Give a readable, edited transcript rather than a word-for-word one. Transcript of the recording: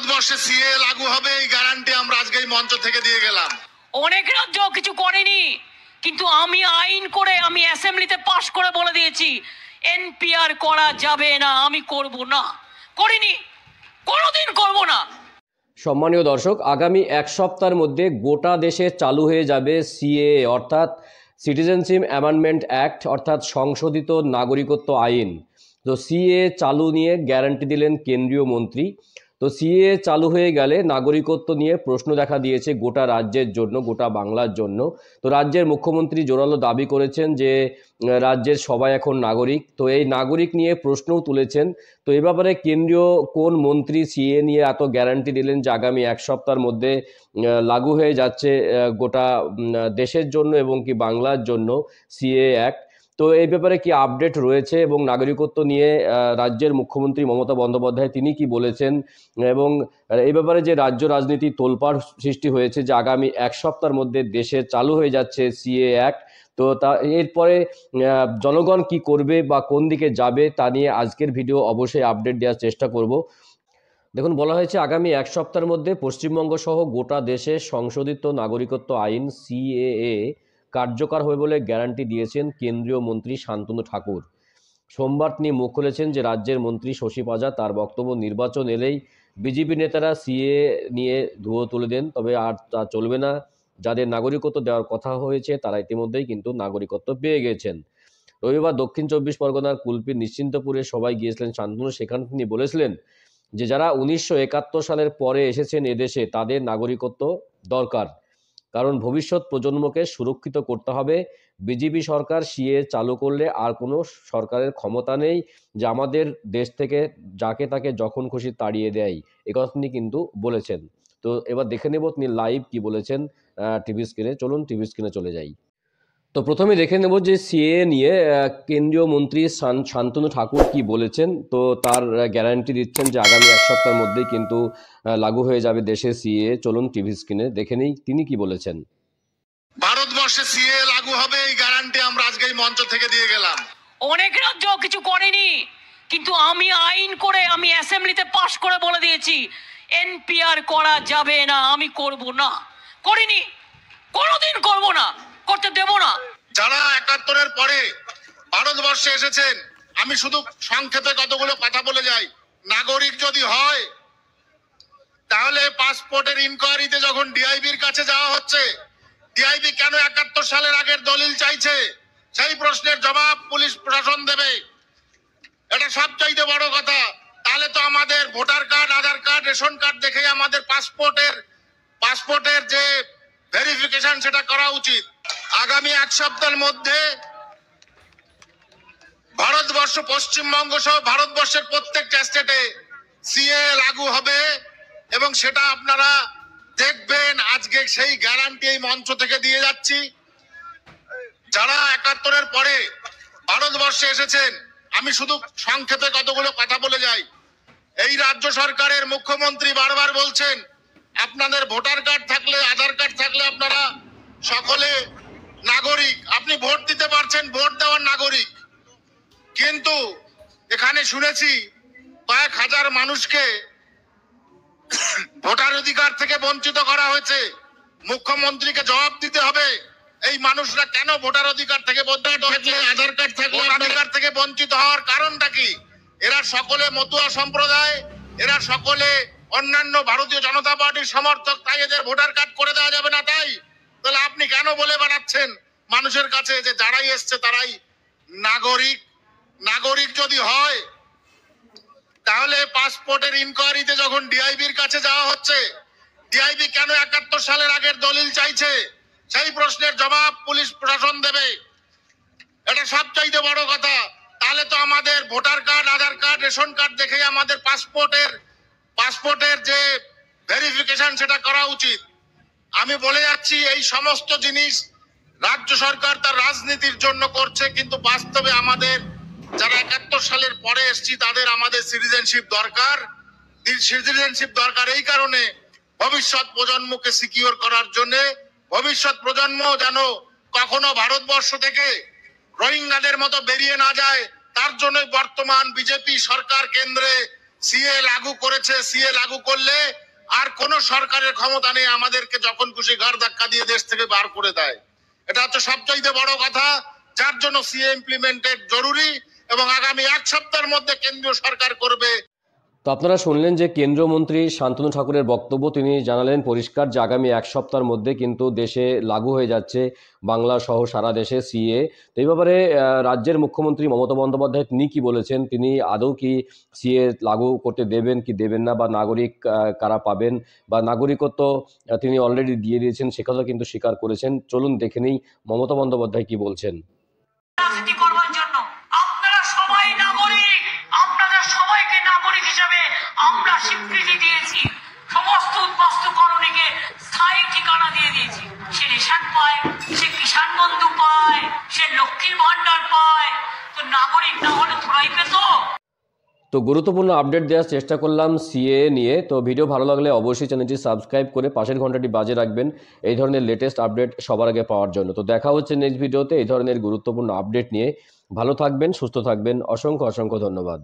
ভারতবর্ষে সিএ লাগু হবে এই গ্যারান্টি আমরা আজকে এই মঞ্চ থেকে দিয়ে গেলাম। অনেক রাজ্য কিছু করেনি, কিন্তু আমি আইন করে আমি অ্যাসেম্বলিতে পাশ করে বলে দিয়েছি এনপিআর করা যাবে না, আমি করব না, করিনি, কোনোদিন করব না। সম্মানীয় দর্শক, আগামী এক সপ্তাহের মধ্যে গোটা দেশে চালু হয়ে যাবে সিএএ অর্থাৎ সিটিজেনশিপ অ্যামেন্ডমেন্ট অ্যাক্ট অর্থাৎ সংশোধিত নাগরিকত্ব আইন। তো সিএএ চালু নিয়ে গ্যারান্টি দিলেন কেন্দ্রীয় মন্ত্রী। তো সিএএ চালু হয়ে গেলে নাগরিকত্ব নিয়ে প্রশ্ন দেখা দিয়েছে গোটা রাজ্যের জন্য, গোটা বাংলার জন্য। তো রাজ্যের মুখ্যমন্ত্রী জোরালো দাবি করেছেন যে রাজ্যের সবাই এখন নাগরিক। তো এই নাগরিক নিয়ে প্রশ্নও তুলেছেন। তো এ ব্যাপারে কেন্দ্রীয় কোন মন্ত্রী সিএএ নিয়ে এত গ্যারান্টি দিলেন যে আগামী এক সপ্তাহের মধ্যে লাগু হয়ে যাচ্ছে গোটা দেশের জন্য এবং কি বাংলার জন্য সিএএ অ্যাক্ট। তো এই ব্যাপারে কি আপডেট রয়েছে এবং নাগরিকত্ব নিয়ে রাজ্যের মুখ্যমন্ত্রী মমতা বন্দ্যোপাধ্যায় তিনি কি বলেছেন, এবং এই ব্যাপারে যে রাজ্য রাজনীতি তোলপাড় সৃষ্টি হয়েছে যে আগামী এক সপ্তাহের মধ্যে দেশে চালু হয়ে যাচ্ছে সিএএ অ্যাক্ট। তো তা এরপরে জনগণ কি করবে বা কোন দিকে যাবে তা নিয়ে আজকের ভিডিও অবশ্যই আপডেট দেওয়ার চেষ্টা করব। দেখুন, বলা হয়েছে আগামী এক সপ্তাহের মধ্যে পশ্চিমবঙ্গ সহ গোটা দেশে সংশোধিত নাগরিকত্ব আইন সিএএ কার্যকর হবে বলে গ্যারান্টি দিয়েছেন কেন্দ্রীয় মন্ত্রী শান্তনু ঠাকুর। সোমবার তিনি মুখ খুলেছেন যে রাজ্যের মন্ত্রী শশী পাজা তার বক্তব্য নির্বাচন এলেই বিজেপি নেতারা সিএএ নিয়ে ধুয়ো তুলে দেন, তবে আর তা চলবে না। যাদের নাগরিকত্ব দেওয়ার কথা হয়েছে তারা ইতিমধ্যেই কিন্তু নাগরিকত্ব পেয়ে গেছেন। রবিবার দক্ষিণ চব্বিশ পরগনার কুলপির নিশ্চিন্তপুরে সবাই গিয়েছিলেন শান্তনু। সেখানে তিনি বলেছিলেন যে যারা 1971 সালের পরে এসেছেন এদেশে তাদের নাগরিকত্ব দরকার, কারণ ভবিষ্যৎ প্রজন্মকে সুরক্ষিত করতে হবে। বিজেপি সরকার সিএএ চালু করলে আর কোনো সরকারের ক্ষমতা নেই যে আমাদের দেশ থেকে যাকে তাকে যখন খুশি তাড়িয়ে দেয়, একথা তিনি কিন্তু বলেছেন। তো এবার দেখে নেব তিনি লাইভ কি বলেছেন টিভি স্ক্রিনে। চলুন টিভি স্ক্রিনে চলে যাই। তো প্রথমে দেখে নেব যে সিএএ নিয়ে কেন্দ্রীয় মন্ত্রী শান্তনু ঠাকুর কি বলেছেন। তো তার গ্যারান্টি দিচ্ছেন যে আগামী এক সপ্তাহের মধ্যেই কিন্তু লাগু হয়ে যাবে দেশে সিএএ। চলুন টিভি স্ক্রিনে দেখে নেই তিনি কি বলেছেন। ভারতবর্ষে সিএ লাগু হবে এই গ্যারান্টি আমরা আজকে এই মঞ্চ থেকে দিয়ে গেলাম। অনেক রাজ্য কিছু করেনি, কিন্তু আমি আইন করে আমি অ্যাসেম্বলিতে পাশ করে বলে দিয়েছি এনপিআর করা যাবে না, আমি করব না, করিনি, কোনোদিন করব না, করতে দেব না। যারা 71-এর পরে ভারতবর্ষে এসেছেন, আমি শুধু সংক্ষেপে কতগুলো কথা বলে যাই। নাগরিক যদি হয় তাহলে পাসপোর্টের ইনকোয়ারিতে যখন ডিআইবির কাছে যাওয়া হচ্ছে, ডিআইবি কেন 71 সালের আগের দলিল চাইছে সেই প্রশ্নের জবাব পুলিশ প্রশাসন দেবে। এটা সবচাইতে বড় কথা। তাহলে তো আমাদের ভোটার কার্ড, আধার কার্ড, রেশন কার্ড দেখে আমাদের পাসপোর্টের যে ভেরিফিকেশন সেটা করা উচিত। আগামী এক সপ্তাহের মধ্যে ভারতবর্ষ, পশ্চিমবঙ্গ সহ ভারতবর্ষের প্রত্যেকটা স্টেটে সিএএ লাগু হবে এবং সেটা আপনারা দেখবেন। আজকে সেই গ্যারান্টি এই মঞ্চ থেকে দিয়ে যাচ্ছি। যারা 71-এর পরে ভারতবর্ষে এসেছেন, আমি শুধু সংক্ষেপে কতগুলো কথা বলে যাই। এই রাজ্য সরকারের মুখ্যমন্ত্রী বারবার বলছেন আপনাদের ভোটার কার্ড থাকলে, আধার কার্ড থাকলে আপনারা সকলে নাগরিক, আপনি ভোট দিতে পারছেন, ভোট দেওয়ার নাগরিক। কিন্তু এখানে শুনেছি কয়েক হাজার মানুষকে ভোটার অধিকার থেকে বঞ্চিত করা হয়েছে। মুখ্যমন্ত্রীকে জবাব দিতে হবে এই মানুষরা কেন ভোটার অধিকার থেকে বঞ্চিত হয়েছে, আধার কার্ড থাকলে অধিকার থেকে বঞ্চিত হওয়ার কারণটা কি। এরা সকলে মতুয়া সম্প্রদায়, এরা সকলে অন্যান্য ভারতীয় জনতা পার্টির সমর্থক, তাই এদের ভোটার কার্ড করে দেওয়া যাবে না। তাই তাহলে আপনি কেন বলে বেড়াচ্ছেন মানুষের কাছে যে যারাই এসছে তারাই নাগরিক? নাগরিক যদি হয় তাহলে পাসপোর্টের ইনকোয়ারিতে যখন ডিআইবির কাছে যাওয়া হচ্ছে, ডিআইবি কেন 71 সালের আগের দলিল চাইছে সেই প্রশ্নের জবাব পুলিশ প্রশাসন দেবে। এটা সবচাইতে বড় কথা। তাহলে তো আমাদের ভোটার কার্ড, আধার কার্ড, রেশন কার্ড দেখে আমাদের পাসপোর্টের যে ভেরিফিকেশন সেটা করা উচিত। আমি বলে যাচ্ছি এই সমস্ত জিনিস রাজ্য সরকার তার রাজনীতির জন্য করছে, কিন্তু বাস্তবে আমাদের যারা 71 সালের পরে এসেছি তাদের আমাদের সিটিজেনশিপ দরকার। সিটিজেনশিপ দরকার এই কারণে ভবিষ্যৎ প্রজন্মকে সিকিউর করার জন্য, ভবিষ্যৎ প্রজন্ম যেন কখনো ভারতবর্ষ থেকে রোহিঙ্গাদের মতো বেরিয়ে না যায়, তার জন্য বর্তমান বিজেপি সরকার কেন্দ্রে সিএ লাগু করেছে, সিএ লাগু করলে আর কোন সরকারের ক্ষমতা নেই আমাদেরকে যখন খুশি ঘাড় ধাক্কা দিয়ে দেশ থেকে বার করে দেয়। এটা হচ্ছে সবচাইতে বড় কথা, যার জন্য সিএ ইমপ্লিমেন্টেড জরুরি এবং আগামী 1 সপ্তাহের মধ্যে কেন্দ্রীয় সরকার করবে। তো আপনারা শুনলেন যে কেন্দ্রীয় মন্ত্রী শান্তনু ঠাকুরের বক্তব্য। তিনি জানালেন পরিষ্কার যে আগামী 1 সপ্তাহের মধ্যে কিন্তু দেশে লাগু হয়ে যাচ্ছে বাংলা সহ সারা দেশে সিএ। তো এই ব্যাপারে রাজ্যের মুখ্যমন্ত্রী মমতা বন্দ্যোপাধ্যায় তিনি কি বলেছেন, তিনি আদৌ কি সিএ লাগু করতে দেবেন কি দেবেন না, বা নাগরিক কারা পাবেন, বা নাগরিকত্ব তিনি অলরেডি দিয়ে দিয়েছেন সে কথা কিন্তু স্বীকার করেছেন। চলুন দেখে নেই মমতা বন্দ্যোপাধ্যায় কি বলছেন। রাজনীতি করবার জন্য আপনারা সবাই নাগরিক, আপনাদের সবাইকে নাগরিক হিসেবে আমরা স্বীকৃতি দিয়েছি। সমস্ত উদ্বাস্তুকরণীকে স্থায়ী ঠিকানা দিয়ে দিয়েছি। সে রেশন পায়, সে কিষাণ বন্ধু পায়, সে লক্ষ্মীর ভান্ডার পায়, তো নাগরিক না হলে থোড়াই পেত। তো গুরুত্বপূর্ণ আপডেট দেওয়ার চেষ্টা করলাম সিএ নিয়ে। তো ভিডিও ভালো লাগলে অবশ্যই চ্যানেলটি সাবস্ক্রাইব করে পাশের ঘন্টাটি বাজে রাখবেন এই ধরনের লেটেস্ট আপডেট সবার আগে পাওয়ার জন্য। তো দেখা হচ্ছে নেক্সট ভিডিওতে এই ধরনের গুরুত্বপূর্ণ আপডেট নিয়ে। ভালো থাকবেন, সুস্থ থাকবেন। অসংখ্য অসংখ্য ধন্যবাদ।